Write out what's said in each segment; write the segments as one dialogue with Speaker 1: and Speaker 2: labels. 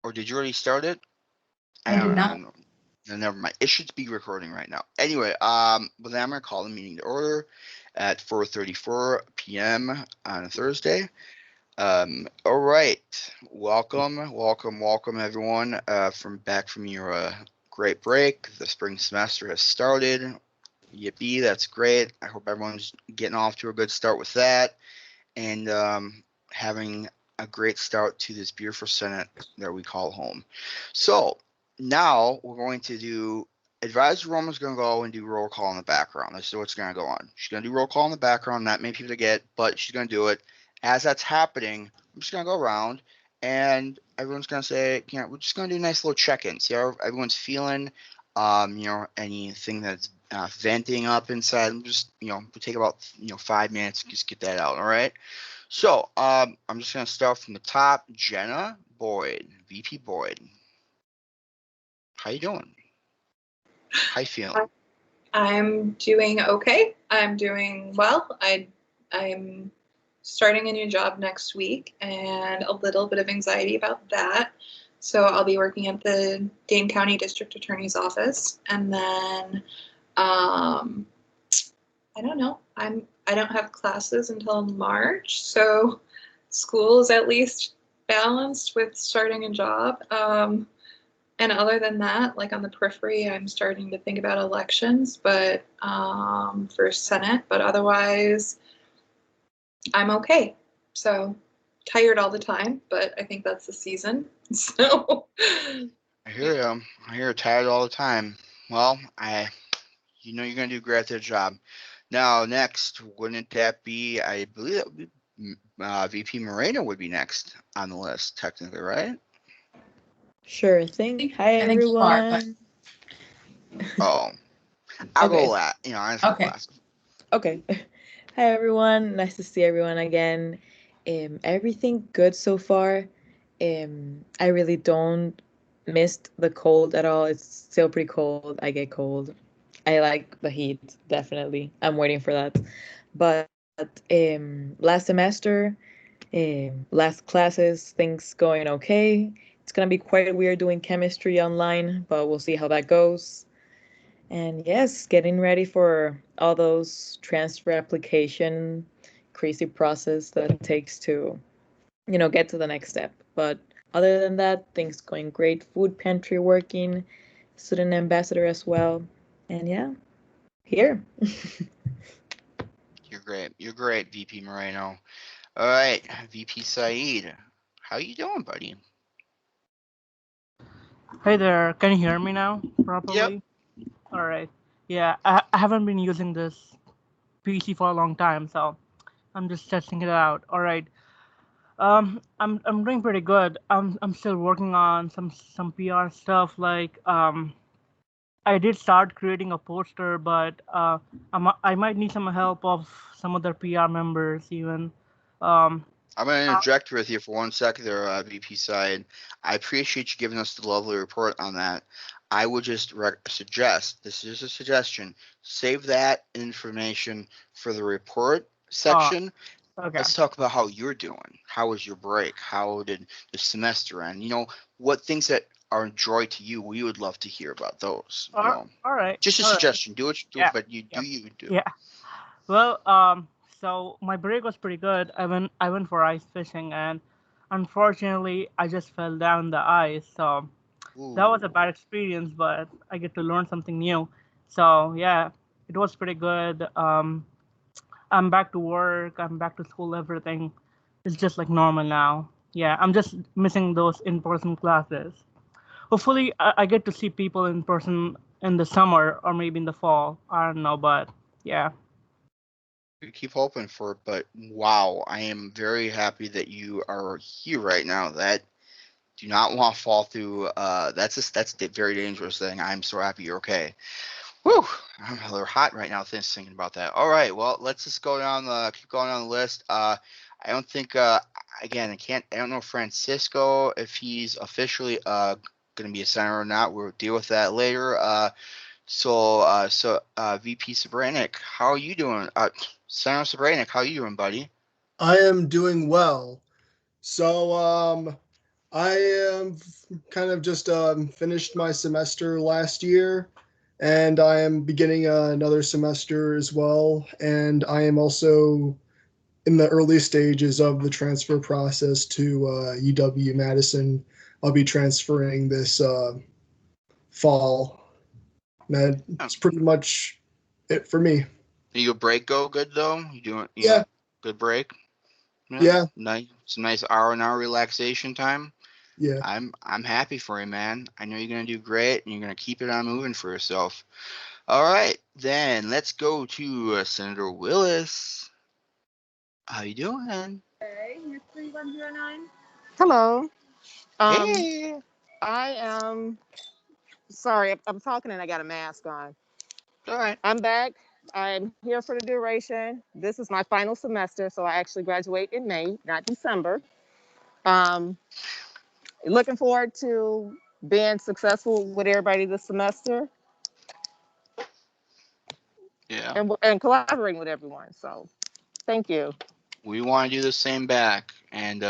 Speaker 1: Or did you already start it?
Speaker 2: I did not.
Speaker 1: No, never mind. It should be recording right now. Anyway, well then I'm gonna call the meeting to order at 4:34 p.m. on a Thursday. All right. Welcome, everyone. From your great break. The spring semester has started. Yippee! That's great. I hope everyone's getting off to a good start with that, and having a great start to this beautiful Senate that we call home. So now we're going to do. Advisor Roman's going to go and do roll call in the background. This is what's going to go on. She's going to do roll call in the background. Not many people to get, but she's going to do it. As that's happening, I'm just going to go around and everyone's going to say, we're just going to do a nice little check-in. See how everyone's feeling. Anything that's venting up inside. Just, we'll take about, 5 minutes to just get that out. All right. So, I'm just going to start from the top. Jenna Boyd, VP Boyd. How you doing? How you feeling?
Speaker 2: I'm doing okay. I'm doing well. I'm starting a new job next week and a little bit of anxiety about that. So I'll be working at the Dane County District Attorney's Office, and then I don't know. I don't have classes until March, so school is at least balanced with starting a job. And other than that, like on the periphery, I'm starting to think about elections, but for Senate. But otherwise, I'm okay. So tired all the time, but I think that's the season. So
Speaker 1: I hear you. I hear you're tired all the time. Well, you're gonna do a great at that job. Now, next, wouldn't that be? I believe that would be VP Moreno would be next on the list, technically, right?
Speaker 3: Sure thing. Hi,
Speaker 2: I think you are, but
Speaker 3: everyone.
Speaker 1: Oh, I'll
Speaker 2: Okay.
Speaker 1: go last. I just
Speaker 2: Okay.
Speaker 1: go last.
Speaker 3: Okay. Hi, everyone. Nice to see everyone again. Everything good so far. I really don't miss the cold at all. It's still pretty cold. I get cold. I like the heat, definitely. I'm waiting for that. But last semester, last classes, things going okay. It's gonna be quite weird doing chemistry online, but we'll see how that goes. And yes, getting ready for all those transfer application crazy process that it takes to, get to the next step. But other than that, things going great. Food pantry working, student ambassador as well. And yeah, here.
Speaker 1: You're great, VP Moreno. All right, VP Saeed. How you doing, buddy?
Speaker 4: Hey there, can you hear me now
Speaker 1: Yep.
Speaker 4: properly? Alright. Yeah, I haven't been using this PC for a long time, so I'm just testing it out. Alright. I'm doing pretty good. I'm still working on some PR stuff like I did start creating a poster, but I might need some help of some other PR members even. Um
Speaker 1: I'm going to interject with you for 1 second there, VP Side. I appreciate you giving us the lovely report on that. I would just suggest, this is a suggestion, save that information for the report section.
Speaker 4: okay.
Speaker 1: Let's talk about how you're doing. How was your break? How did the semester end? What things that are a joy to you, we would love to hear about those.
Speaker 4: Alright.
Speaker 1: Just a suggestion. Do it,
Speaker 4: Yeah.
Speaker 1: but you do you do.
Speaker 4: Yeah. Well, so my break was pretty good. I went for ice fishing, and unfortunately, I just fell down the ice. So that was a
Speaker 1: Ooh.
Speaker 4: bad experience, but I get to learn something new. So yeah, it was pretty good. I'm back to work. I'm back to school. Everything is just like normal now. Yeah, I'm just missing those in-person classes. Hopefully, I get to see people in person in the summer or maybe in the fall. I don't know, but yeah.
Speaker 1: We keep hoping for it, but wow, I am very happy that you are here right now. That do not want to fall through. That's a very dangerous thing. I'm so happy you're okay. Whew, I'm a little hot right now thinking about that. All right, well, let's just keep going on the list. I don't think again, I don't know Francisco if he's officially going to be a senator or not. We'll deal with that later. So VP Sobranik, how are you doing? Senator Sobranik, how are you doing, buddy?
Speaker 5: I am doing well. So, I kind of just finished my semester last year, and I am beginning another semester as well. And I am also in the early stages of the transfer process to UW Madison. I'll be transferring this fall.
Speaker 1: Oh,
Speaker 5: That's pretty much it for me.
Speaker 1: your break go good though? You doing?
Speaker 5: Yeah,
Speaker 1: Good break. Yeah,
Speaker 5: yeah,
Speaker 1: nice. It's a nice R&R relaxation time.
Speaker 5: yeah.
Speaker 1: I'm happy for you, man. I know you're gonna do great, and you're gonna keep it on moving for yourself. All right, then let's go to Senator Willis. How you doing?
Speaker 6: Hey, Miss 3109. Hello. Um,
Speaker 1: Hey.
Speaker 6: I am sorry, I'm talking and I got a mask on.
Speaker 1: All right.
Speaker 6: I'm back. I'm here for the duration. This is my final semester, so I actually graduate in May, not December. Um, Looking forward to being successful with everybody this semester
Speaker 1: Yeah.
Speaker 6: and collaborating with everyone. So, thank you.
Speaker 1: We want to do the same back, and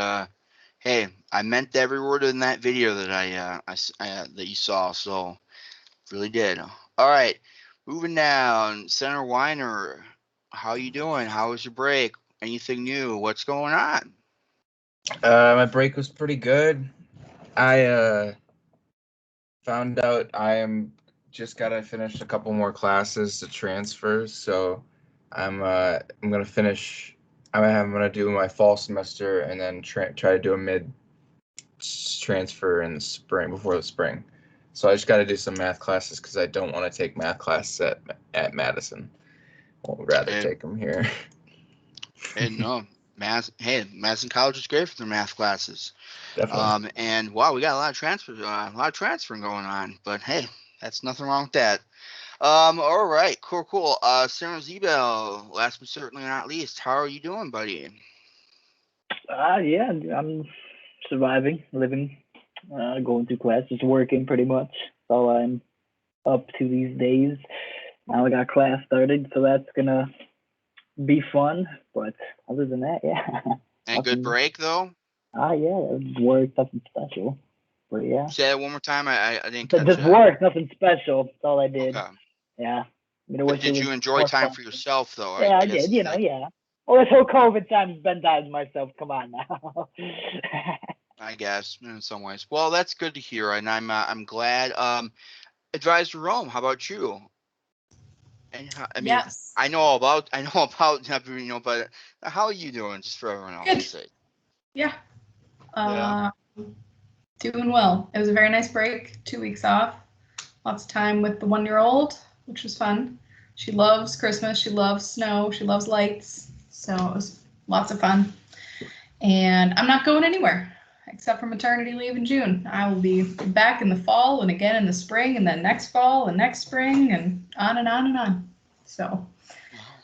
Speaker 1: hey, I meant every word in that video that that you saw. So really did. All right, moving down, Senator Weiner. How you doing? How was your break? Anything new? What's going on?
Speaker 7: My break was pretty good. I found out I am just gotta finish a couple more classes to transfer, so I'm gonna finish. I'm gonna do my fall semester and then try to do a mid transfer in the spring before the spring. So I just got to do some math classes because I don't want to take math classes at Madison. I would rather
Speaker 1: And,
Speaker 7: take them here.
Speaker 1: and no, math. Hey, Madison College is great for their math classes.
Speaker 7: Definitely.
Speaker 1: And wow, we got a lot of transferring going on. But hey, that's nothing wrong with that. All right, cool. Sarah Zebel, last but certainly not least, how are you doing, buddy?
Speaker 8: Yeah, I'm surviving, living, going through classes, working pretty much. That's all I'm up to these days. Now I got class started, so that's gonna be fun. But other than that, yeah,
Speaker 1: And good
Speaker 8: nothing.
Speaker 1: break though.
Speaker 8: Yeah, work, nothing special. But yeah,
Speaker 1: Say that one more time. I didn't
Speaker 8: so
Speaker 1: catch
Speaker 8: just
Speaker 1: that.
Speaker 8: work, nothing special. That's all I did.
Speaker 1: Okay.
Speaker 8: Yeah, I
Speaker 1: But
Speaker 8: wish it
Speaker 1: did
Speaker 8: was
Speaker 1: you enjoy
Speaker 8: more
Speaker 1: time
Speaker 8: fun.
Speaker 1: for yourself though?
Speaker 8: Yeah, I
Speaker 1: guess
Speaker 8: did. Yeah. Well, this whole COVID time, spend time with myself. Come on now.
Speaker 1: I guess in some ways. Well, that's good to hear, and I'm glad. Advisor Rome, how about you? And I mean,
Speaker 2: Yes.
Speaker 1: I know about but how are you doing? Just for everyone else's
Speaker 2: Good.
Speaker 1: sake.
Speaker 2: Yeah.
Speaker 1: Yeah.
Speaker 2: Doing well. It was a very nice break. 2 weeks off. Lots of time with the 1-year-old, which was fun. She loves Christmas. She loves snow. She loves lights. So it was lots of fun. And I'm not going anywhere except for maternity leave in June. I will be back in the fall and again in the spring and then next fall and next spring and on and on and on. So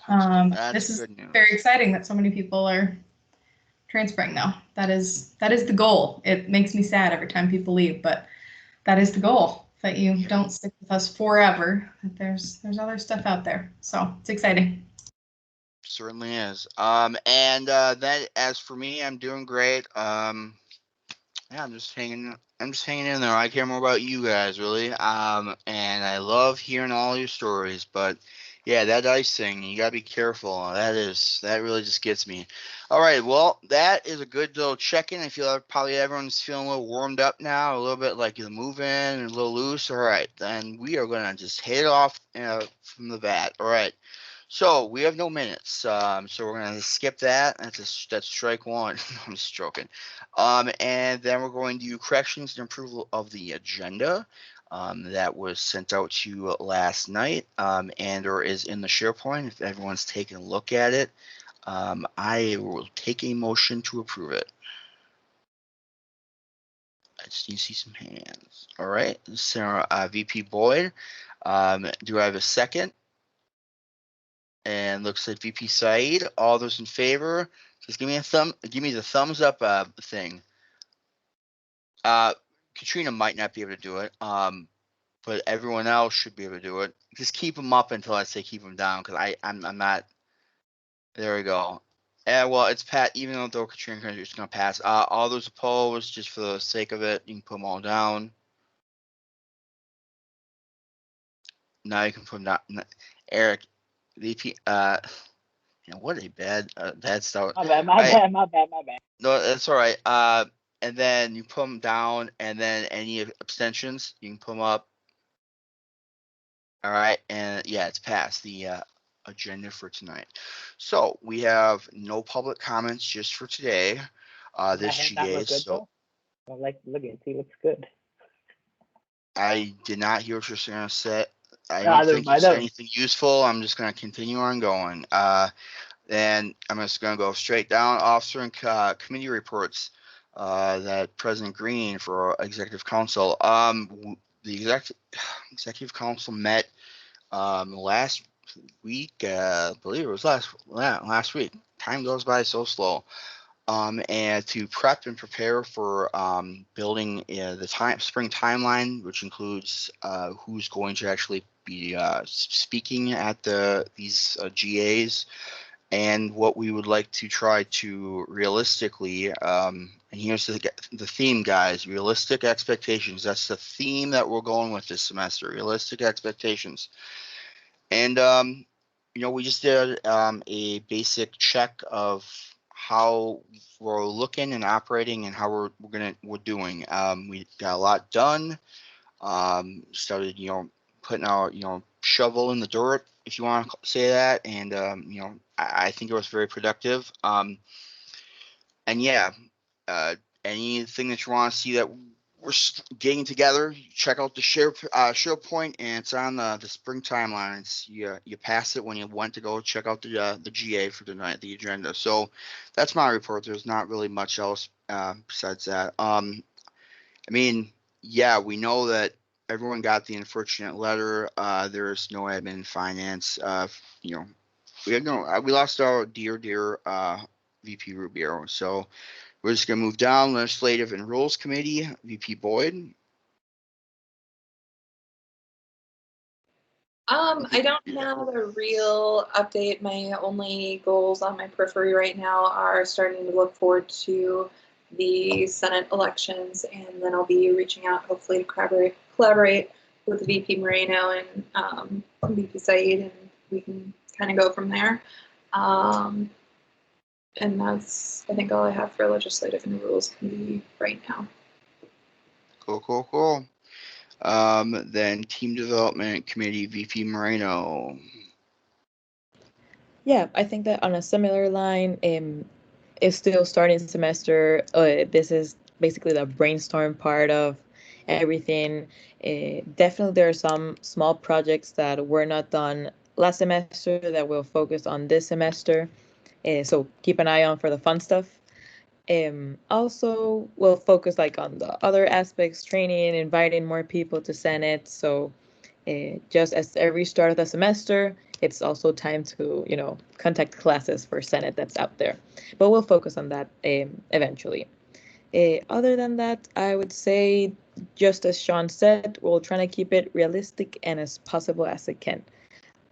Speaker 1: That's
Speaker 2: this is
Speaker 1: good news.
Speaker 2: very exciting that so many people are transferring though. That is the goal. It makes me sad every time people leave, but that is the goal, that you don't stick with us forever, that there's other stuff out there. So it's exciting.
Speaker 1: Certainly is. And that as for me, I'm doing great. Yeah, I'm just hanging in there. I care more about you guys, really. And I love hearing all your stories. But yeah, that ice thing, you gotta be careful. That really just gets me. All right, well, that is a good little check-in. I feel like probably everyone's feeling a little warmed up now, a little bit like you're moving and a little loose. All right, then we are gonna just hit it off from the bat. All right. So we have no minutes, so we're gonna skip that. That's strike one. I'm just joking. And then we're going to do corrections and approval of the agenda that was sent out to you last night and or is in the SharePoint. If everyone's taken a look at it, I will take a motion to approve it. I just need to see some hands. All right, Sarah, VP Boyd. Do I have a second? And looks like VP Saeed. All those in favor, just give me the thumbs up thing. Katrina might not be able to do it, but everyone else should be able to do it. Just keep them up until I say keep them down, because I'm not. There we go. Well, it's even though Katrina Country is going to pass. All those opposed, just for the sake of it, you can put them all down. Now you can put them down. Eric, VP. What a bad start.
Speaker 8: My bad, my bad, my bad, my bad.
Speaker 1: No, that's all right. And then you put them down, and then any abstentions, you can put them up. All right, and yeah, it's passed the agenda for tonight. So we have no public comments just for today. This
Speaker 8: That hand
Speaker 1: GA.
Speaker 8: look good
Speaker 1: So
Speaker 8: though. I like looking. He looks good.
Speaker 1: I did not hear what you're going to say. I
Speaker 8: Ah,
Speaker 1: don't
Speaker 8: never
Speaker 1: think you
Speaker 8: mind.
Speaker 1: said anything useful. I'm just going to continue on going. Then I'm just going to go straight down. Officer and committee reports. That President Green for Executive Council. The Executive Council met last week. I believe it was last week. Time goes by so slow. And to prep and prepare for building the spring timeline, which includes who's going to actually be speaking at these GAs, and what we would like to try to realistically. And here's the theme, guys: realistic expectations. That's the theme that we're going with this semester. Realistic expectations. And we just did a basic check of how we're looking and operating and how we're doing. We got a lot done. Started putting our shovel in the dirt, if you want to say that, and I think it was very productive. And yeah, anything that you want to see that we're getting together, check out the SharePoint, and it's on the spring timeline. It's you pass it when you went to go check out the GA for tonight, the agenda. So that's my report. There's not really much else besides that. I mean, yeah, we know that everyone got the unfortunate letter. There's no admin and finance. We lost our dear VP Rubio. So we're just gonna move down. Legislative and Rules Committee, VP Boyd.
Speaker 2: I don't have a real update. My only goals on my periphery right now are starting to look forward to the Senate elections, and then I'll be reaching out hopefully to collaborate with VP Moreno and VP Said, and we can kind of go from there. And that's, I think, all I have for Legislative and Rules Committee right now.
Speaker 1: Cool. Then Team Development Committee, VP Moreno.
Speaker 3: Yeah, I think that on a similar line, it's still starting semester. This is basically the brainstorm part of everything. Definitely, there are some small projects that were not done last semester that will focus on this semester. So keep an eye on for the fun stuff. Also, we'll focus like on the other aspects, training, inviting more people to Senate. So just as every start of the semester, it's also time to, contact classes for Senate that's out there. But we'll focus on that eventually. Other than that, I would say, just as Sean said, we'll try to keep it realistic and as possible as it can.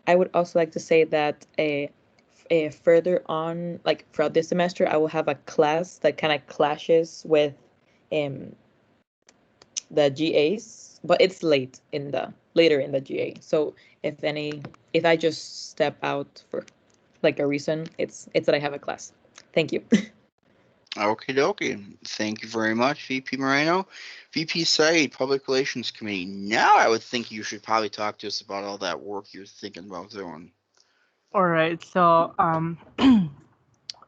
Speaker 3: I would also like to say that further on, like throughout this semester, I will have a class that kind of clashes with the GAs, but it's later in the GA. So if I just step out for like a reason, it's that I have a class. Thank you.
Speaker 1: Okie dokie. Thank you very much, VP Moreno. VP Said, Public Relations Committee. Now I would think you should probably talk to us about all that work you're thinking about doing.
Speaker 4: All right, so I'm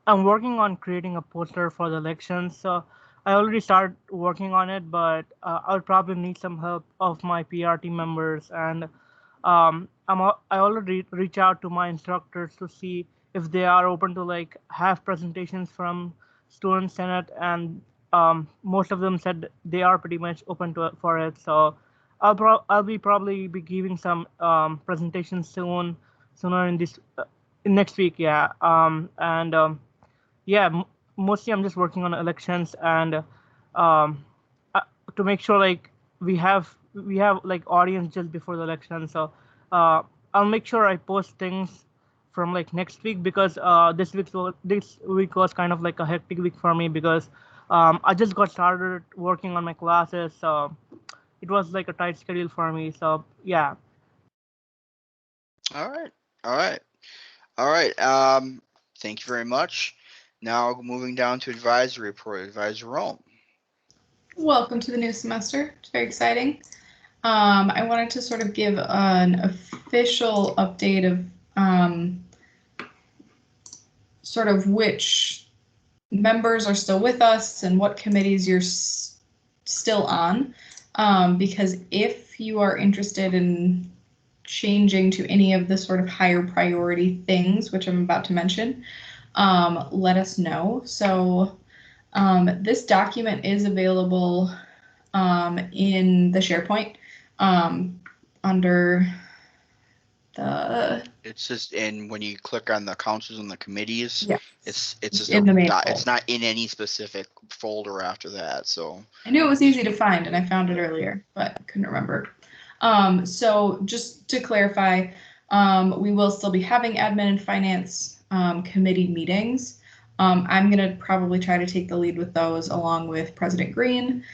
Speaker 4: working on creating a poster for the elections. So I already started working on it, but I'll probably need some help of my PR team members. And I already reach out to my instructors to see if they are open to like have presentations from student senate, and most of them said they are pretty much open to it for it. So I'll be probably be giving some presentations sooner in this in next week. Yeah. Yeah, mostly I'm just working on elections, and um, uh, to make sure like we have like audience just before the election. So I'll make sure I post things from like next week, because this week was kind of like a hectic week for me, because I just got started working on my classes, so it was like a tight schedule for me. So yeah.
Speaker 1: All right. All right. All right. Thank you very much. Now moving down to advisory report. Advisor Rome.
Speaker 2: Welcome to the new semester. It's very exciting. I wanted to sort of give an official update of sort of which members are still with us and what committees you're still on, because if you are interested in changing to any of the sort of higher priority things, which I'm about to mention, let us know. So this document is available in the SharePoint under the.
Speaker 1: It's just in when you click on the councils and the committees.
Speaker 2: Yeah.
Speaker 1: It's just
Speaker 2: in the main
Speaker 1: it's not in any specific folder after that. So
Speaker 2: I knew it was easy to find, and I found it earlier, but couldn't remember. So just to clarify, we will still be having admin and finance committee meetings. I'm going to probably try to take the lead with those along with President Green,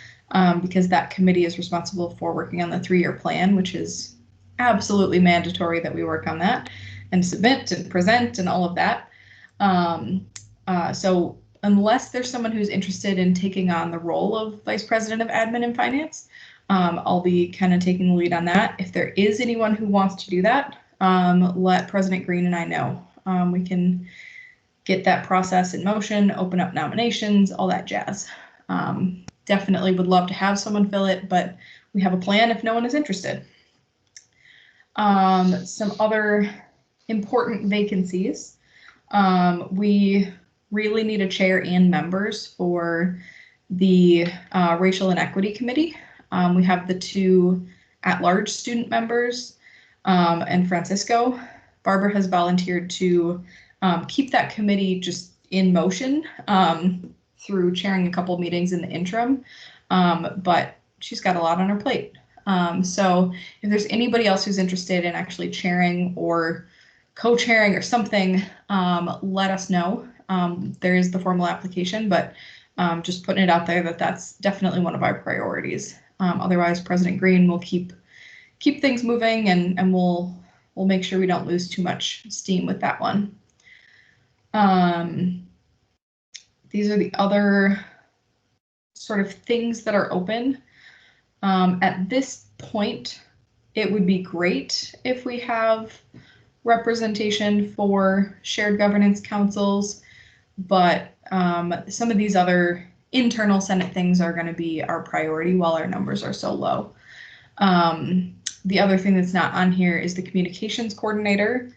Speaker 2: because that committee is responsible for working on the 3-year plan, which is absolutely mandatory that we work on that and submit and present and all of that. So unless there's someone who's interested in taking on the role of Vice President of Admin and Finance, I'll be kind of taking the lead on that. If there is anyone who wants to do that, let President Green and I know. We can get that process in motion, open up nominations, all that jazz. Definitely would love to have someone fill it, but we have a plan if no one is interested. Some other important vacancies. We really need a chair and members for the Racial Inequity Committee. We have the 2 at-large student members and Francisco. Barbara has volunteered to keep that committee just in motion through chairing a couple meetings in the interim, but she's got a lot on her plate. So if there's anybody else who's interested in actually chairing or co-chairing or something, let us know. There is the formal application, but just putting it out there that that's definitely one of our priorities. Otherwise, President Green will keep things moving, and we'll make sure we don't lose too much steam with that one. These are the other sort of things that are open. At this point, it would be great if we have representation for shared governance councils, but some of these other internal Senate things are going to be our priority while our numbers are so low. The other thing that's not on here is the communications coordinator.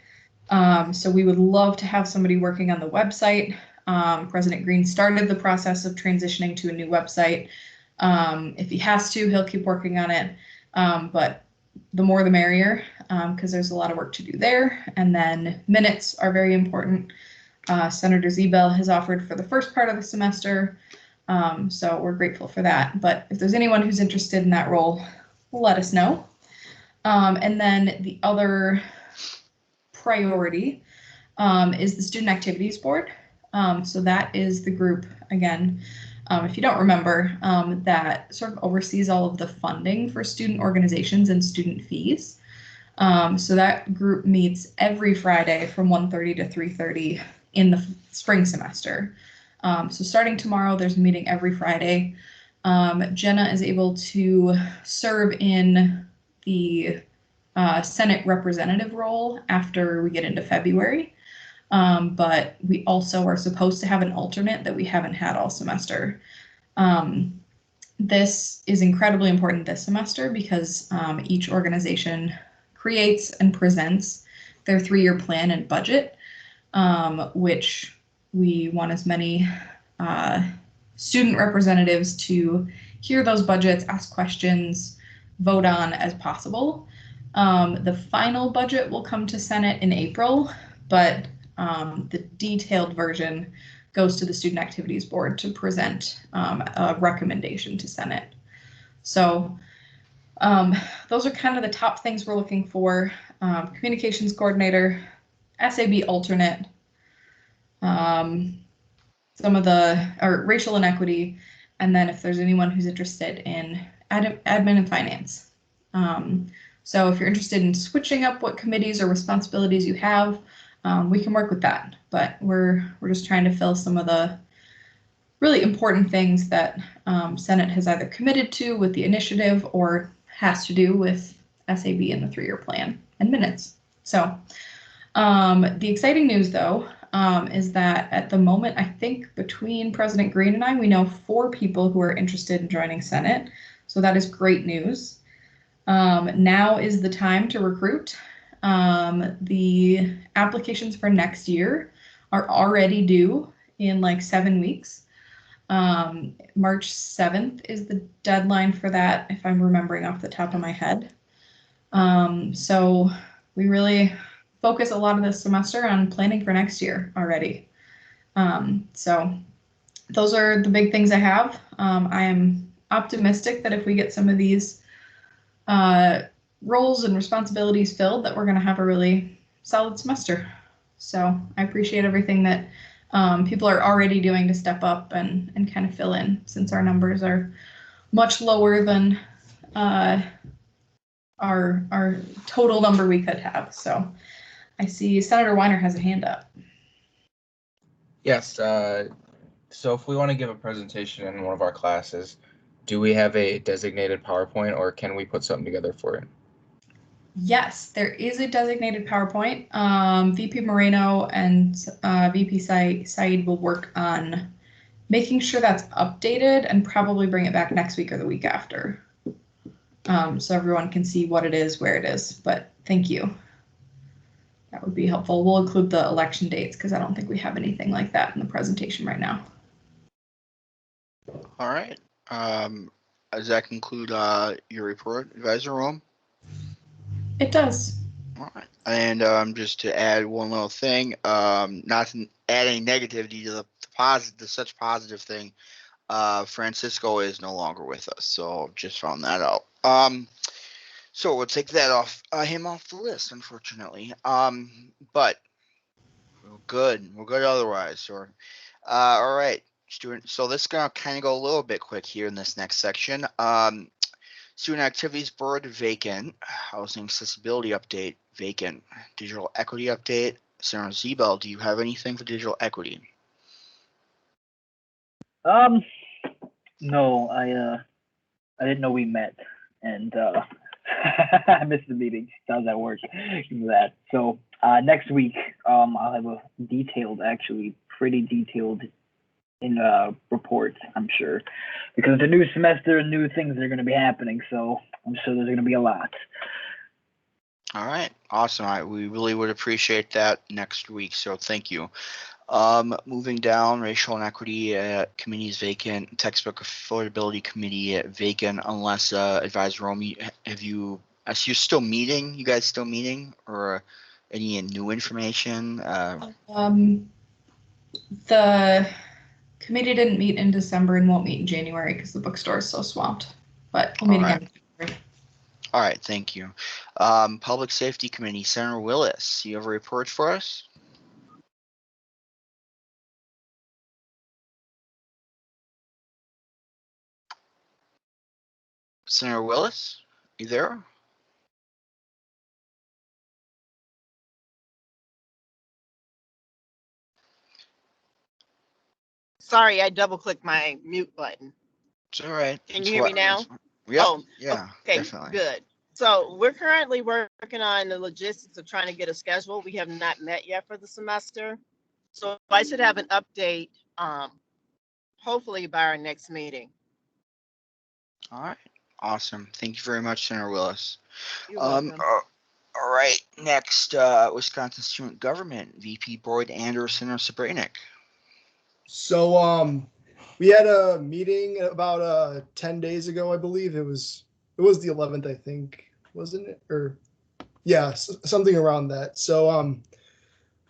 Speaker 2: So we would love to have somebody working on the website. President Green started the process of transitioning to a new website. If he has to, he'll keep working on it, but the more the merrier, because there's a lot of work to do there. And then minutes are very important. Senator Zebel has offered for the first part of the semester, so we're grateful for that. But if there's anyone who's interested in that role, let us know. And then the other priority is the Student Activities Board. So that is the group, again, if you don't remember, that sort of oversees all of the funding for student organizations and student fees. So that group meets every Friday from 1:30 to 3:30 in the spring semester. So starting tomorrow, there's a meeting every Friday. Jenna is able to serve in the Senate representative role after we get into February. But we also are supposed to have an alternate that we haven't had all semester. This is incredibly important this semester because each organization creates and presents their 3-year plan and budget, which we want as many student representatives to hear those budgets, ask questions, vote on as possible. The final budget will come to Senate in April, but the detailed version goes to the Student Activities Board to present a recommendation to Senate. So those are kind of the top things we're looking for. Communications coordinator,
Speaker 9: SAB alternate, some of or racial inequity, and then if there's anyone who's interested in admin and finance. So if you're interested in switching up what committees or responsibilities you have, we can work with that. But we're just trying to fill some of the really important things that Senate has either committed to with the initiative or has to do with SAB and the 3-year plan and minutes. So the exciting news, though, is that at the moment, I think between President Green and I, we know 4 people who are interested in joining Senate. So that is great news. Now is the time to recruit. The applications for next year are already due in like 7 weeks. March 7th is the deadline for that, if I'm remembering off the top of my head. So we really focus a lot of this semester on planning for next year already. So those are the big things I have. I am optimistic that if we get some of these roles and responsibilities filled, that we're going to have a really solid semester. So I appreciate everything that people are already doing to step up and kind of fill in, since our numbers are much lower than our total number we could have. So I see Senator Weiner has a hand up.
Speaker 7: Yes. So if we want to give a presentation in one of our classes, do we have a designated PowerPoint, or can we put something together for it?
Speaker 9: Yes, there is a designated PowerPoint. VP Moreno and VP Said will work on making sure that's updated and probably bring it back next week or the week after. So everyone can see what it is, where it is, but thank you. That would be helpful. We'll include the election dates because I don't think we have anything like that in the presentation right now.
Speaker 1: All right. Does that conclude your report, Advisor Rome?
Speaker 9: It does.
Speaker 1: All right. And just to add one little thing, not to add any negativity to the such positive thing, Francisco is no longer with us, so just found that out. So we'll take that off him off the list, unfortunately. But we're good. We're good otherwise. So, all right, student. So this is gonna kind of go a little bit quick here in this next section. Student Activities Board vacant. Housing Accessibility Update vacant. Digital Equity Update. Sarah Zebel, do you have anything for digital equity?
Speaker 8: No, I didn't know we met, and I missed the meeting. How's that work? That. So next week, I'll have a detailed, actually pretty detailed in report, I'm sure, because it's a new semester and new things are going to be happening. So I'm sure there's going to be a lot.
Speaker 1: All right, awesome. We really would appreciate that next week. So thank you. Moving down, Racial Inequity Committee is vacant. Textbook Affordability Committee vacant, unless Advisor Rome, you're still meeting? You guys still meeting, or any new information?
Speaker 9: The committee didn't meet in December and won't meet in January because the bookstore is so swamped. But we'll meet again.
Speaker 1: All right, thank you. Public Safety Committee, Senator Willis, you have a report for us? Senator Willis, you there?
Speaker 6: Sorry, I double clicked my mute button.
Speaker 1: It's all right.
Speaker 6: Can you hear me now?
Speaker 1: Yep.
Speaker 6: Oh,
Speaker 1: yeah,
Speaker 6: okay,
Speaker 1: definitely.
Speaker 6: good. So we're currently working on the logistics of trying to get a schedule. We have not met yet for the semester. So I should have an update, hopefully by our next meeting.
Speaker 1: All right, awesome. Thank you very much, Senator Willis.
Speaker 6: You're welcome.
Speaker 1: All right, next, Wisconsin Student Government, VP Boyd Anderson or Sabranik.
Speaker 5: So we had a meeting about 10 days ago, I believe. It was the 11th, I think, wasn't it? Or yeah, something around that. So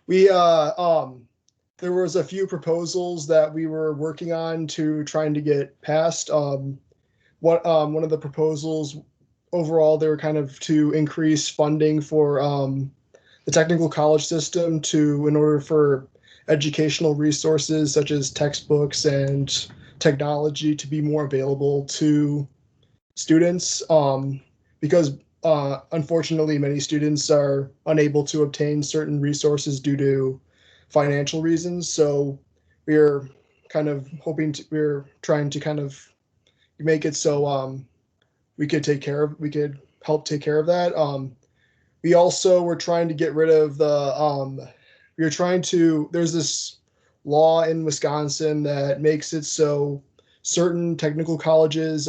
Speaker 5: we there was a few proposals that we were working on to trying to get passed. One of the proposals overall, they were kind of to increase funding for the technical college system in order for educational resources such as textbooks and technology to be more available to students, because unfortunately many students are unable to obtain certain resources due to financial reasons. So we're trying to kind of make it so we could help take care of that. We also were trying to get rid of there's this law in Wisconsin that makes it so certain technical colleges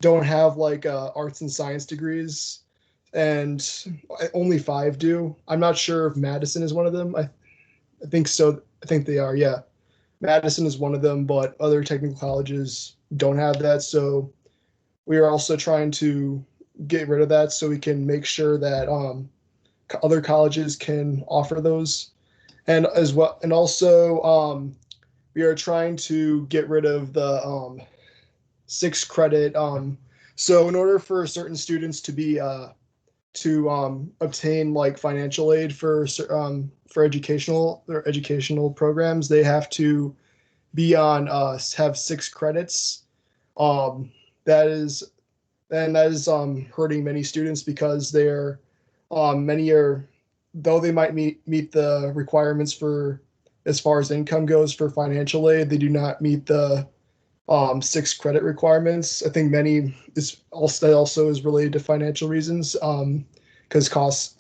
Speaker 5: don't have like arts and science degrees, and only 5 do. I'm not sure if Madison is one of them. I think so. I think they are. Yeah, Madison is one of them, but other technical colleges don't have that. So we are also trying to get rid of that so we can make sure that other colleges can offer those, and as well, and also we are trying to get rid of the 6 credit. So in order for certain students to be to obtain like financial aid for educational programs, they have to be on have 6 credits. That is hurting many students because many are, though they might meet the requirements for as far as income goes for financial aid, they do not meet the 6 credit requirements. I think that also is related to financial reasons, because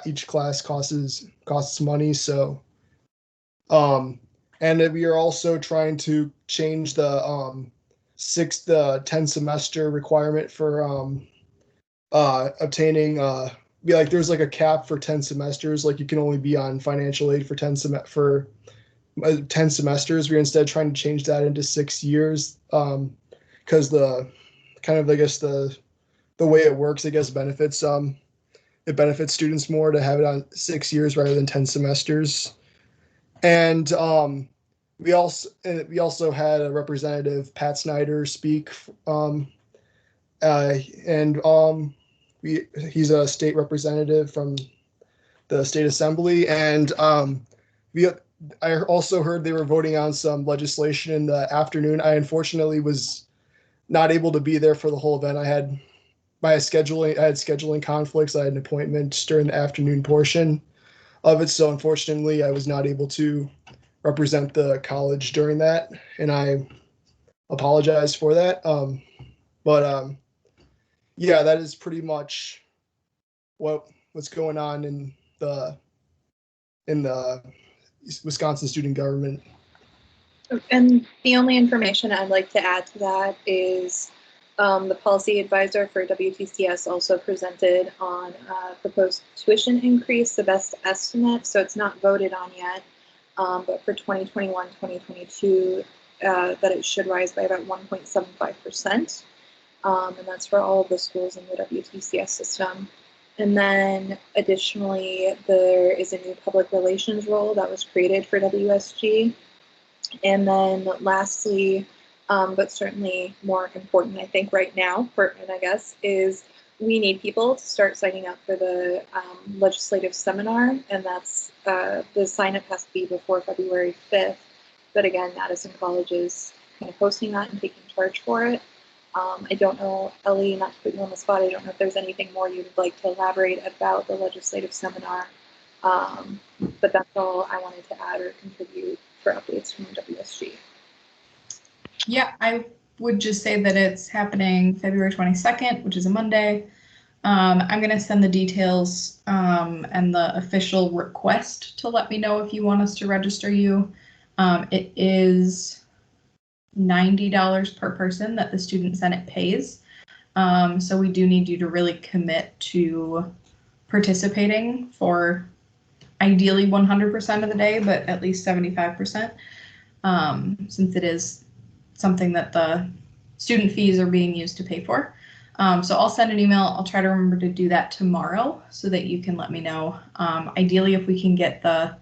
Speaker 5: each class costs money. So and we are also trying to change the 10 semester requirement for obtaining there's like a cap for 10 semesters. Like you can only be on financial aid for 10 semesters. We're instead trying to change that into 6 years, because the kind of, I guess, the way it works, I guess, benefits students more to have it on 6 years rather than 10 semesters. And we also had a representative, Pat Snyder, speak, he's a state representative from the state assembly, and I also heard they were voting on some legislation in the afternoon. I unfortunately was not able to be there for the whole event. I had scheduling conflicts. I had an appointment during the afternoon portion of it, so unfortunately I was not able to represent the college during that, and I apologize for that. Yeah, that is pretty much what's going on in the Wisconsin student government.
Speaker 2: And the only information I'd like to add to that is the policy advisor for WTCS also presented on proposed tuition increase, the best estimate. So it's not voted on yet, but for 2021-2022, that it should rise by about 1.75%. And that's for all of the schools in the WTCS system. And then additionally, there is a new public relations role that was created for WSG. And then lastly, but certainly more important, I think right now, pertinent, I guess, is we need people to start signing up for the legislative seminar, and that's the sign up has to be before February 5th. But again, Madison College is kind of hosting that and taking charge for it. I don't know, Ellie, not to put you on the spot, I don't know if there's anything more you'd like to elaborate about the legislative seminar, but that's all I wanted to add or contribute for updates from WSG.
Speaker 9: Yeah, I would just say that it's happening February 22nd, which is a Monday. I'm going to send the details and the official request to let me know if you want us to register you. It is $90 per person that the Student Senate pays. So we do need you to really commit to participating for ideally 100% of the day, but at least 75%, since it is something that the student fees are being used to pay for. So I'll send an email. I'll try to remember to do that tomorrow so that you can let me know. Ideally, if we can get the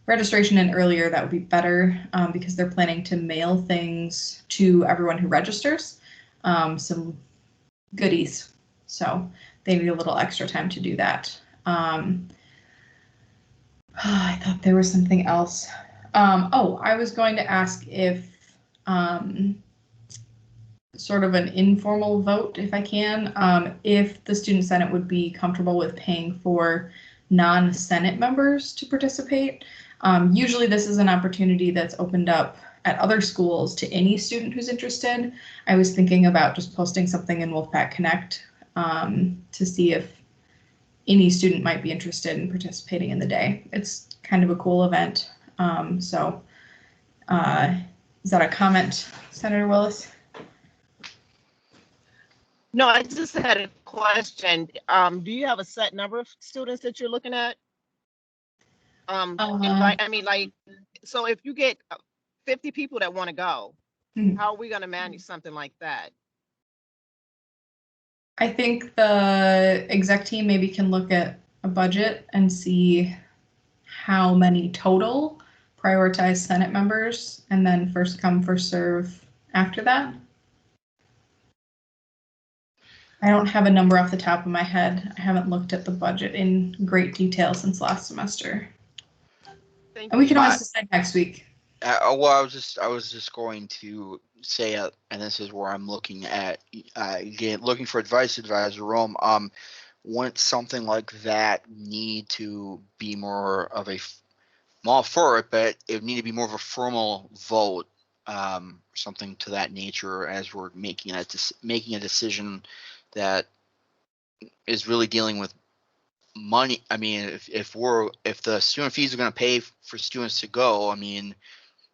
Speaker 9: registration in earlier, that would be better, because they're planning to mail things to everyone who registers, some goodies. So they need a little extra time to do that. I thought there was something else. I was going to ask if sort of an informal vote, if I can, if the Student Senate would be comfortable with paying for non-Senate members to participate. Usually this is an opportunity that's opened up at other schools to any student who's interested. I was thinking about just posting something in Wolfpack Connect to see if any student might be interested in participating in the day. It's kind of a cool event. Is that a comment, Senator Willis?
Speaker 6: No, I just had a question. Do you have a set number of students that you're looking at? So if you get 50 people that want to go, how are we going to manage something like that?
Speaker 9: I think the exec team maybe can look at a budget and see how many total, prioritize Senate members, and then first come, first serve after that. I don't have a number off the top of my head. I haven't looked at the budget in great detail since last semester. And we can always decide next week.
Speaker 1: Well, I was just going to say, and this is where I'm looking at, again, looking for advice, Advisor Rome. Wouldn't something like that need to be more of a, I'm all for it, but it would need to be more of a formal vote, something to that nature, as we're making a decision that is really dealing with money. I mean, if the student fees are going to pay for students to go, I mean,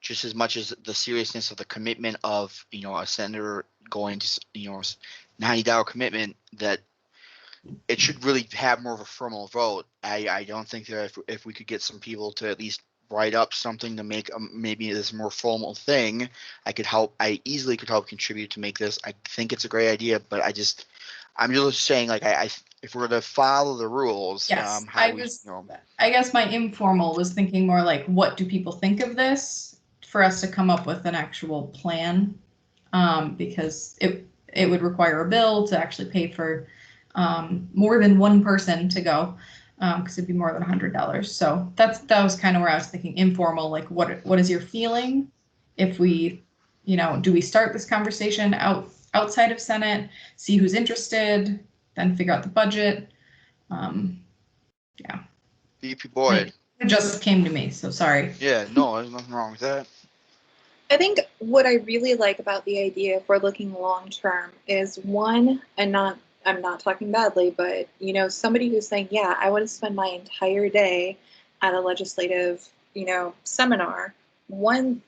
Speaker 1: just as much as the seriousness of the commitment of, a senator going to, $90 commitment, that it should really have more of a formal vote. I don't think that if we could get some people to at least write up something to make maybe this more formal thing, I easily could help contribute to make this. I think it's a great idea, but I'm just saying, like, if we're to follow the rules,
Speaker 9: yes, I guess my informal was thinking more like, what do people think of this, for us to come up with an actual plan, because it would require a bill to actually pay for more than one person to go, because it'd be more than $100. So that was kind of where I was thinking informal, like what is your feeling if we, do we start this conversation outside of Senate, see who's interested, then figure out the budget. Yeah.
Speaker 1: VP Boyd.
Speaker 9: It just came to me, so sorry.
Speaker 1: Yeah, no, there's nothing wrong with that.
Speaker 2: I think what I really like about the idea, if we're looking long term, is one, and I'm not talking badly, but somebody who's saying, yeah, I want to spend my entire day at a legislative, seminar. One,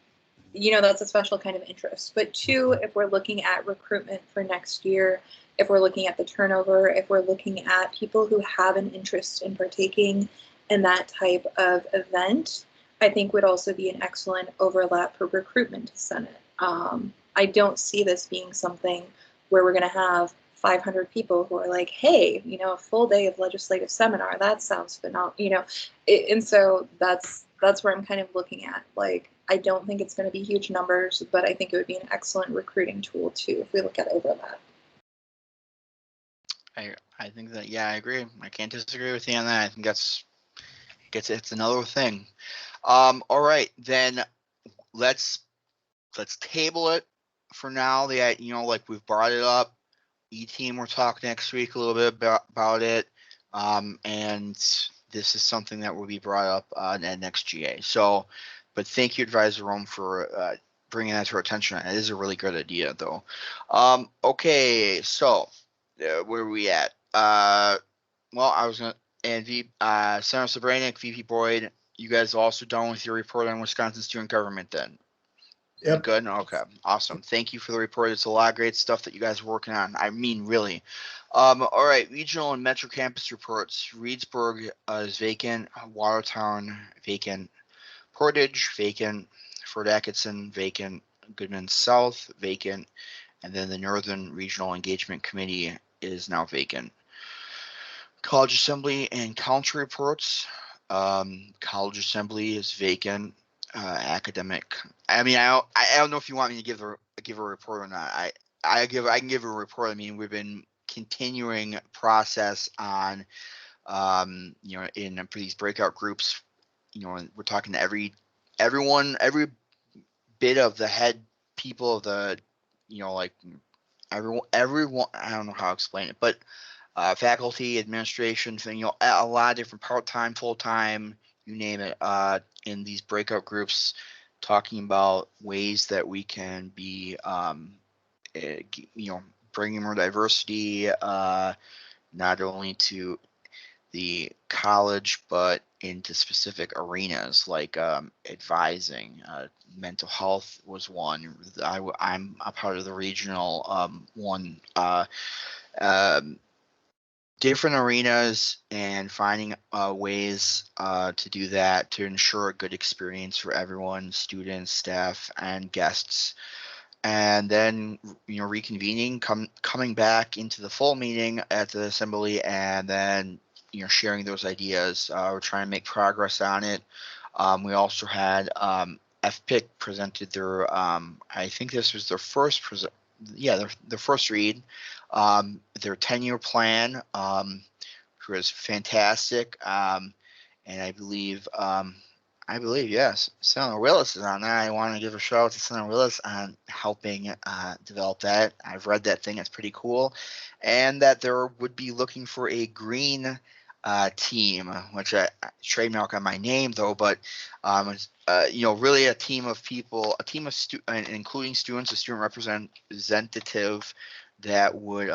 Speaker 2: that's a special kind of interest. But two, if we're looking at recruitment for next year, if we're looking at the turnover, if we're looking at people who have an interest in partaking in that type of event, I think would also be an excellent overlap for recruitment to Senate. I don't see this being something where we're going to have 500 people who are like, hey, a full day of legislative seminar, that sounds phenomenal, and so that's where I'm kind of looking at. Like, I don't think it's going to be huge numbers, but I think it would be an excellent recruiting tool too if we look at overlap.
Speaker 1: I think that, yeah, I agree. I can't disagree with you on that. I think it's another thing. All right, then let's table it for now. Like, we've brought it up. E-team, we're talking next week a little bit about it. And this is something that will be brought up at next GA. So, but thank you, Advisor Rome, for bringing that to our attention. It is a really good idea, though. Okay, so where are we at? Well, I was going to, and Senator Sobranik, VP Boyd, you guys also done with your report on Wisconsin student government then?
Speaker 5: Yep.
Speaker 1: Good. Okay. Awesome. Thank you for the report. It's a lot of great stuff that you guys are working on. I mean, really. All right. Regional and Metro campus reports. Reedsburg is vacant. Watertown vacant. Portage vacant. Fort Atkinson vacant. Goodman South vacant. And then the Northern Regional Engagement Committee is now vacant. College Assembly and Council reports. College Assembly is vacant. Academic. I mean, I don't know if you want me to give a report or not. I can give a report. I mean, we've been continuing process on in for these breakout groups, we're talking to everyone, every bit of the head people of the, like everyone. I don't know how to explain it, but faculty, administration, a lot of different part-time, full-time, you name it, in these breakout groups, talking about ways that we can be, bringing more diversity, not only to the college, but into specific arenas like advising. Mental health was one. I'm a part of the regional one. Um, Different arenas and finding ways to do that to ensure a good experience for everyone, students, staff, and guests. And then reconvening, coming back into the full meeting at the assembly, and then sharing those ideas. We're trying to make progress on it. We also had FPIC presented their I think this was their first their first read, their 10-year plan, which was fantastic. And I believe yes, Senator Willis is on that. I want to give a shout out to Senator Willis on helping develop that. I've read that thing; it's pretty cool, and that there would be looking for a green team, which I trademark on my name though, but really a team of people, a team of including students, a student representative that would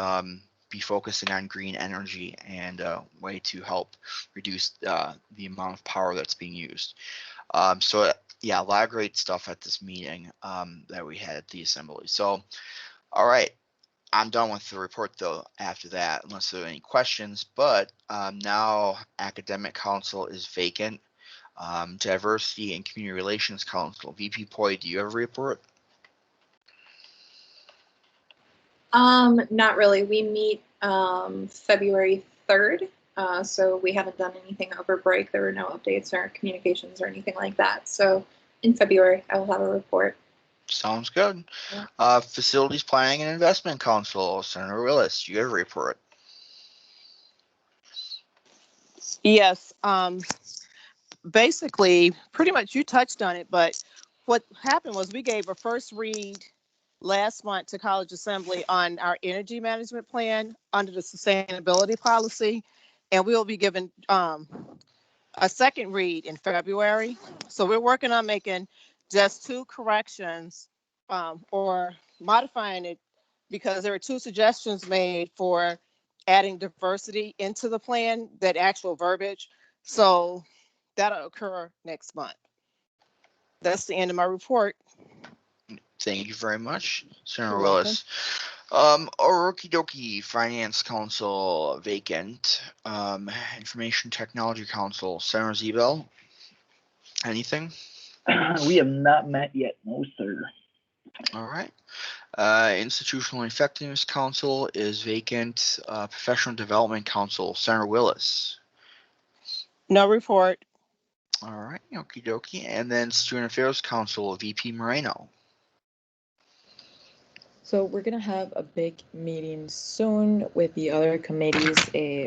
Speaker 1: be focusing on green energy and a way to help reduce the amount of power that's being used. So yeah, a lot of great stuff at this meeting that we had at the assembly. So, all right, I'm done with the report though after that, unless there are any questions. But now Academic Council is vacant. Diversity and Community Relations Council, VP Poi, do you have a report?
Speaker 2: Not really. We meet February 3rd, so we haven't done anything over break. There were no updates or communications or anything like that. So in February, I will have a report.
Speaker 1: Sounds good.
Speaker 2: Yeah.
Speaker 1: Facilities Planning and Investment Council, Senator Willis, do you have a report?
Speaker 6: Yes. Basically, pretty much you touched on it, but what happened was we gave a first read last month to College Assembly on our energy management plan under the sustainability policy, and we'll be given a second read in February. So we're working on making just 2 corrections or modifying it because there were 2 suggestions made for adding diversity into the plan, that actual verbiage. So that'll occur next month. That's the end of my report.
Speaker 1: Thank you very much, Senator
Speaker 6: You're
Speaker 1: Willis. Okie dokie, Finance Council vacant. Information Technology Council, Senator Zebel, anything?
Speaker 8: We have not met yet, no sir.
Speaker 1: All right. Institutional Effectiveness Council is vacant. Professional Development Council, Senator Willis.
Speaker 6: No report.
Speaker 1: All right, okie dokie. And then Student Affairs Council, VP Moreno.
Speaker 3: So we're gonna have a big meeting soon with the other committees.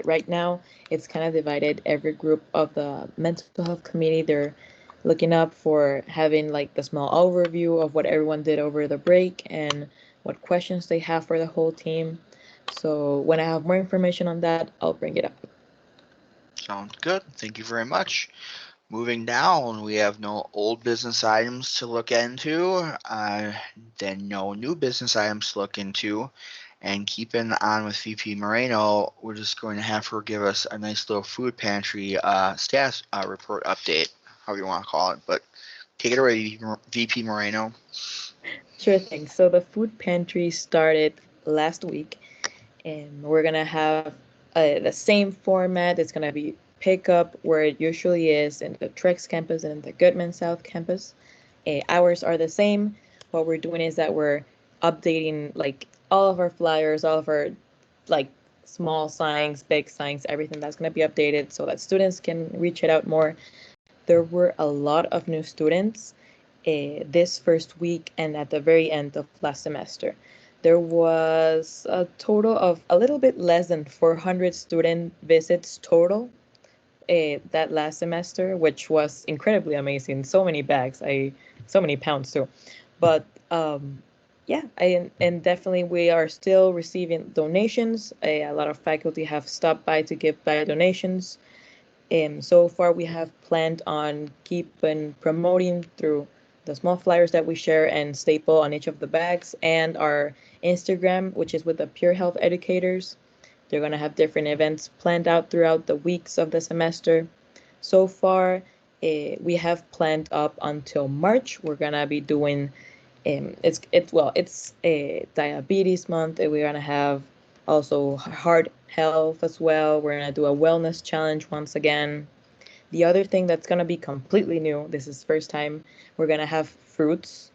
Speaker 3: Right now, it's kind of divided. Every group of the mental health committee, they're looking up for having like the small overview of what everyone did over the break and what questions they have for the whole team. So when I have more information on that, I'll bring it up.
Speaker 1: Sounds good. Thank you very much. Moving down, we have no old business items to look into, then no new business items to look into, and keeping on with VP Moreno, we're just going to have her give us a nice little food pantry status report update, however you want to call it, but take it away, VP Moreno.
Speaker 3: Sure thing. So the food pantry started last week, and we're gonna have the same format. It's gonna be pickup where it usually is in the Trex campus and in the Goodman South campus. Hours are the same. What we're doing is that we're updating like all of our flyers, all of our like small signs, big signs, everything that's gonna be updated so that students can reach it out more. There were a lot of new students this first week and at the very end of last semester. there was a total of a little bit less than 400 student visits total that last semester, which was incredibly amazing. So many bags, so many pounds too. But yeah, and definitely we are still receiving donations. A lot of faculty have stopped by to give by donations. So far, we have planned on keeping promoting through the small flyers that we share and staple on each of the bags, and our Instagram, which is with the Pure Health educators. They're going to have different events planned out throughout the weeks of the semester. So far, we have planned up until March. We're going to be doing it's a diabetes month, and we're gonna have also heart health as well. We're gonna do a wellness challenge once again. The other thing that's gonna be completely new, this is first time, we're gonna have fruits.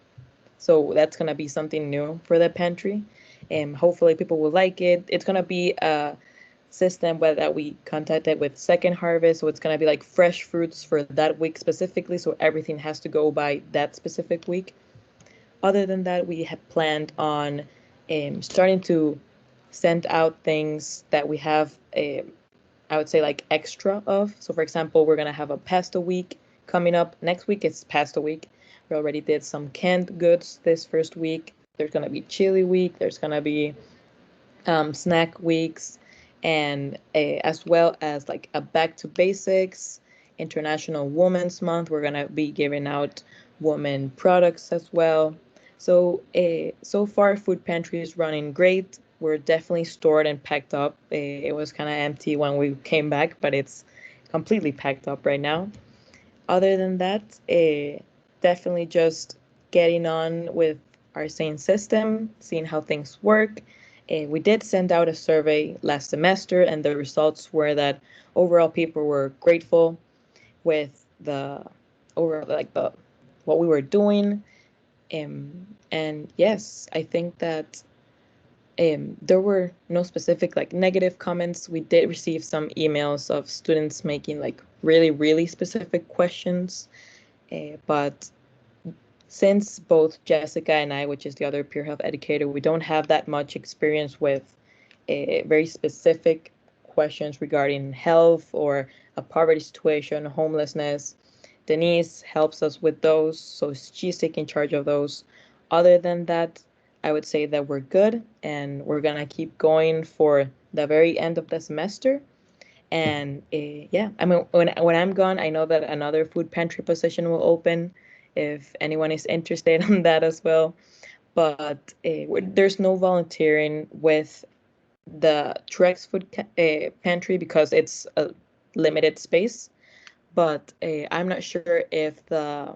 Speaker 3: So that's gonna be something new for the pantry. And hopefully people will like it. It's gonna be a system where that we contacted with Second Harvest. So it's gonna be like fresh fruits for that week specifically. So everything has to go by that specific week. Other than that, we have planned on starting to send out things that we have, I would say, like extra of. So, for example, we're going to have a pasta week coming up. Next week is pasta week. We already did some canned goods this first week. There's going to be chili week. There's going to be snack weeks, and as well as like a back to basics International Women's Month. We're gonna be giving out women products as well. So so far, food pantry is running great. We're definitely stored and packed up. It was kind of empty when we came back, but it's completely packed up right now. Other than that, definitely just getting on with our same system, seeing how things work. We did send out a survey last semester, and the results were that overall people were grateful with the over like the what we were doing. And yes, I think that there were no specific like negative comments. We did receive some emails of students making like really, really specific questions. But since both Jessica and I, which is the other peer health educator, we don't have that much experience with very specific questions regarding health or a poverty situation, homelessness. Denise helps us with those, so she's taking charge of those. Other than that, I would say that we're good, and we're gonna keep going for the very end of the semester. And yeah, I mean, when I'm gone, I know that another food pantry position will open if anyone is interested in that as well. But there's no volunteering with the Trex food pantry because it's a limited space. But I'm not sure if the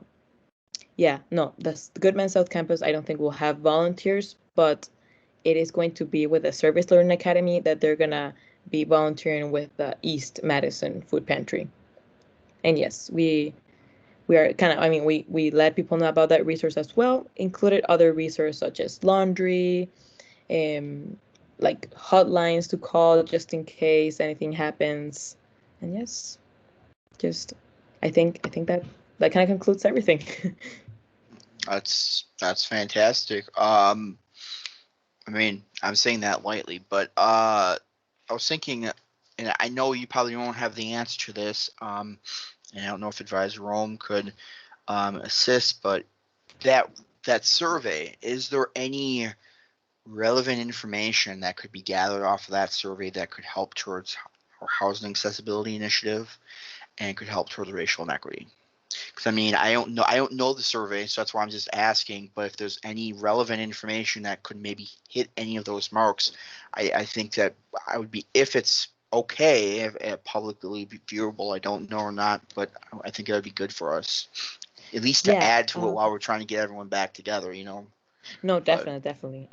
Speaker 3: Goodman South Campus, I don't think will have volunteers, but it is going to be with the Service Learning Academy that they're gonna be volunteering with the East Madison Food Pantry. And yes, we are kind of, I mean, we let people know about that resource as well, included other resources such as laundry, like hotlines to call just in case anything happens. And yes, just I think that kind of concludes everything.
Speaker 1: That's fantastic. I mean, I'm saying that lightly, but I was thinking, and I know you probably won't have the answer to this, and I don't know if Advisor Rome could assist, but that survey, is there any relevant information that could be gathered off of that survey that could help towards our housing accessibility initiative and could help towards racial inequity? Because I mean, I don't know the survey, so that's why I'm just asking. But if there's any relevant information that could maybe hit any of those marks, I think that I would be, if it's okay, if publicly viewable. I don't know or not, but I think it would be good for us, at least to
Speaker 3: Yeah.
Speaker 1: add to it while we're trying to get everyone back together.
Speaker 3: No,
Speaker 1: But
Speaker 3: definitely.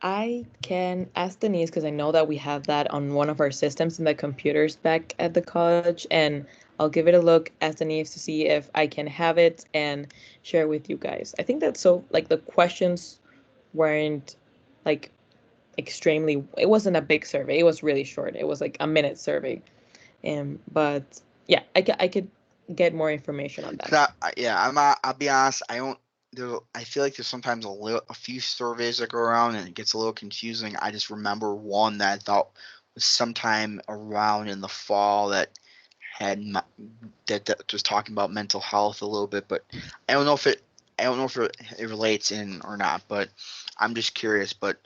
Speaker 3: I can ask Denise because I know that we have that on one of our systems in the computers back at the college, and I'll give it a look, ask Denise to see if I can have it and share with you guys. I think that's so like the questions weren't like extremely. It wasn't a big survey. It was really short. It was like a minute survey. But yeah, I could get more information on that.
Speaker 1: yeah, I'll be honest. I don't. I feel like there's sometimes a few surveys that go around and it gets a little confusing. I just remember one that I thought was sometime around in the fall that had that was talking about mental health a little bit, but I don't know if it relates in or not. But I'm just curious. But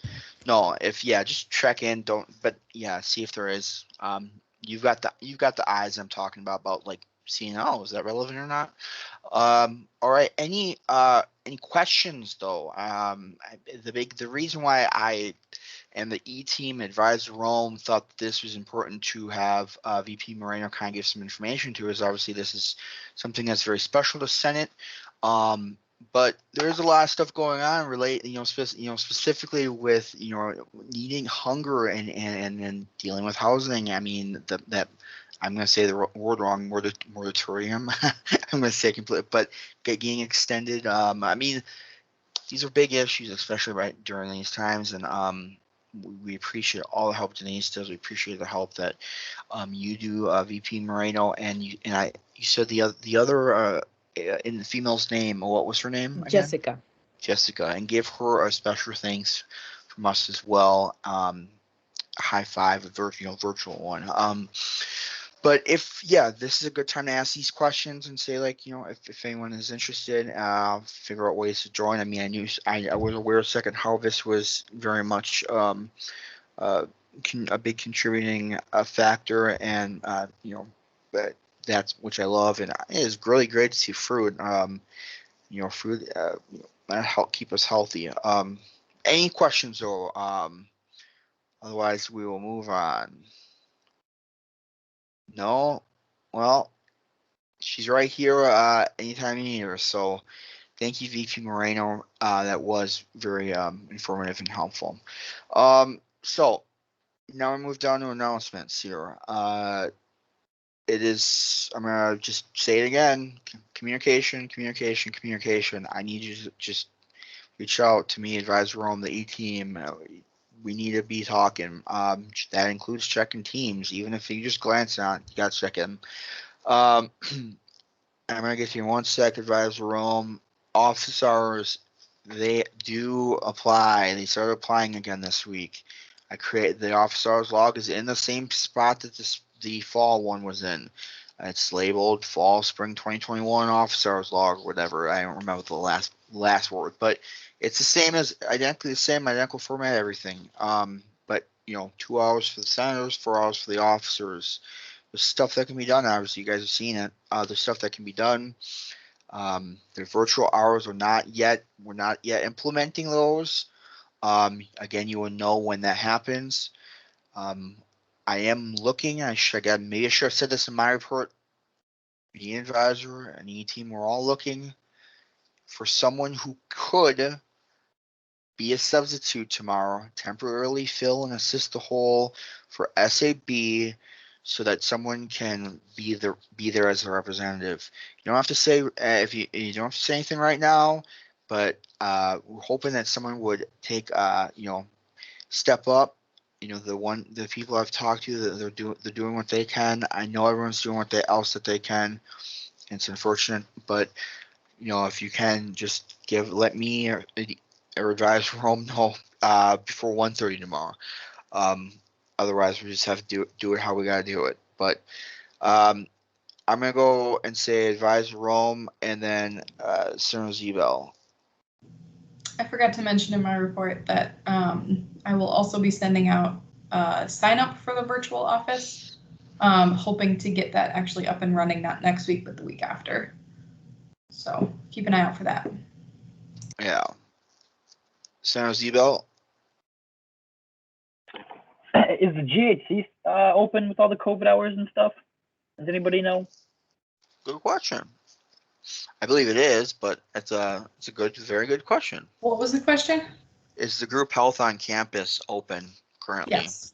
Speaker 1: no, if just check in. Don't. But see if there is. You've got the eyes I'm talking about like seeing, is that relevant or not? All right. Any questions though? The reason why I and the E-team advisor Rome thought this was important to have VP Moreno kind of give some information to is obviously this is something that's very special to Senate. But there's a lot of stuff going on specifically with needing hunger and dealing with housing. I mean that I'm going to say the word wrong, moratorium. I'm going to say complete, but getting extended. I mean, these are big issues, especially right during these times, and we appreciate all the help Denise does. We appreciate the help that you do, VP Moreno, and you said the other in the female's name. What was her name again?
Speaker 3: Jessica.
Speaker 1: Jessica, and give her a special thanks from us as well. A high five, a virtual one. But if this is a good time to ask these questions and say if anyone is interested, figure out ways to join. I mean, I was aware Second Harvest was very much a big contributing factor, and but that's which I love, and it is really great to see fruit. Fruit help keep us healthy. Any questions though? Otherwise we will move on. No, well. She's right here anytime you need her. So thank you, VP Moreno. That was very informative and helpful. So now we move down to announcements here. It is, I'm going to just say it again, communication. I need you to just reach out to me, Advisor Rome, the E-team. We need to be talking. That includes checking teams. Even if you just glance at it, you got to check in. I'm gonna get you in 1 sec, Advisor Rome. Office hours, they do apply. They started applying again this week. I create the office hours log is in the same spot that the fall one was in. It's labeled fall spring 2021 office hours log, whatever. I don't remember the last word, but it's the same as identical format, everything. But 2 hours for the senators, 4 hours for the officers. There's stuff that can be done. Obviously, you guys have seen it. There's stuff that can be done. The virtual hours we're not yet implementing those. Again, you will know when that happens. I am looking. Maybe I should have said this in my report. The advisor and the E-team, we're all looking for someone who could be a substitute tomorrow, temporarily fill and assist the hole for SAB, so that someone can be there as a representative. You don't have to say if you don't have to say anything right now, but we're hoping that someone would take step up. The people I've talked to, they're doing what they can. I know everyone's doing what else that they can. It's unfortunate, but if you can just let me or Advisor Rome know before 1:30 tomorrow. Otherwise, we just have to do it how we gotta do it. But I'm gonna go and say Advisor Rome and then Senator Zebel.
Speaker 9: I forgot to mention in my report that I will also be sending out sign up for the virtual office, hoping to get that actually up and running not next week but the week after. So keep an eye out for that.
Speaker 1: Yeah. Senator Zebel.
Speaker 8: Is the GHC open with all the COVID hours and stuff? Does anybody know?
Speaker 1: Good question. I believe it is, but it's a very good question.
Speaker 9: What was the question?
Speaker 1: Is the group health on campus open currently?
Speaker 9: Yes,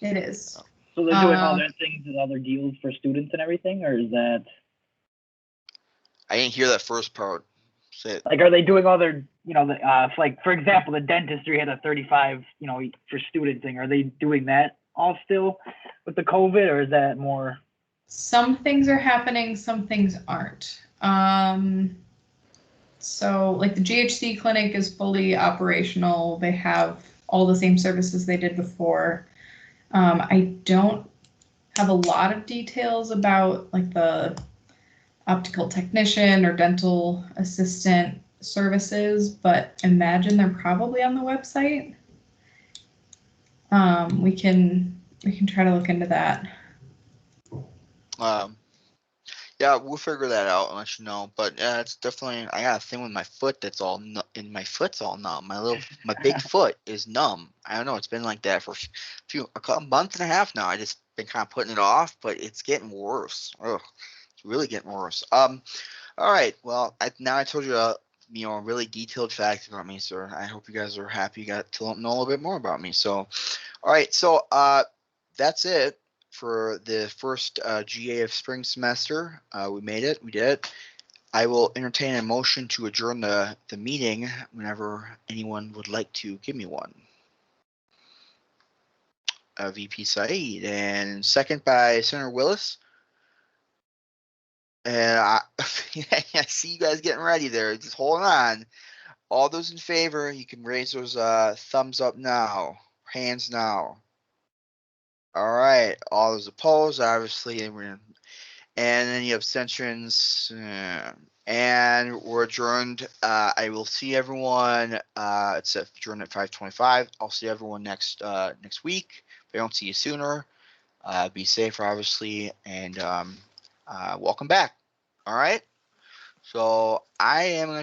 Speaker 9: it is.
Speaker 8: So they're doing all their things and all their deals for students and everything, or is that?
Speaker 1: I didn't hear that first part. Say it.
Speaker 8: Like, are they doing all their, like, for example, the dentistry had a 35, for student thing. Are they doing that all still with the COVID, or is that more?
Speaker 9: Some things are happening, some things aren't. So, like the GHC clinic is fully operational. They have all the same services they did before. I don't have a lot of details about like the optical technician or dental assistant services, but imagine they're probably on the website. We can try to look into that.
Speaker 1: Yeah, we'll figure that out and let you know. But yeah, it's definitely, I got a thing with my foot that's all my foot's all numb. My big foot is numb. I don't know. It's been like that for a month and a half now. I just been kind of putting it off, but it's getting worse. Ugh, it's really getting worse. All right. Well, now I told you a really detailed fact about me, sir. I hope you guys are happy. You got to know a little bit more about me. So, all right. So, that's it for the first GA of spring semester. We made it. We did it. I will entertain a motion to adjourn the meeting whenever anyone would like to give me one. VP Saeed, and second by Senator Willis. And I see you guys getting ready there. Just hold on. All those in favor, you can raise those thumbs up now. Hands now. All right. All those opposed, obviously, and any abstentions, and we're adjourned. I will see everyone. It's adjourned at 5:25. I'll see everyone next week. If I don't see you sooner, be safe, obviously, and welcome back. All right. So I am going to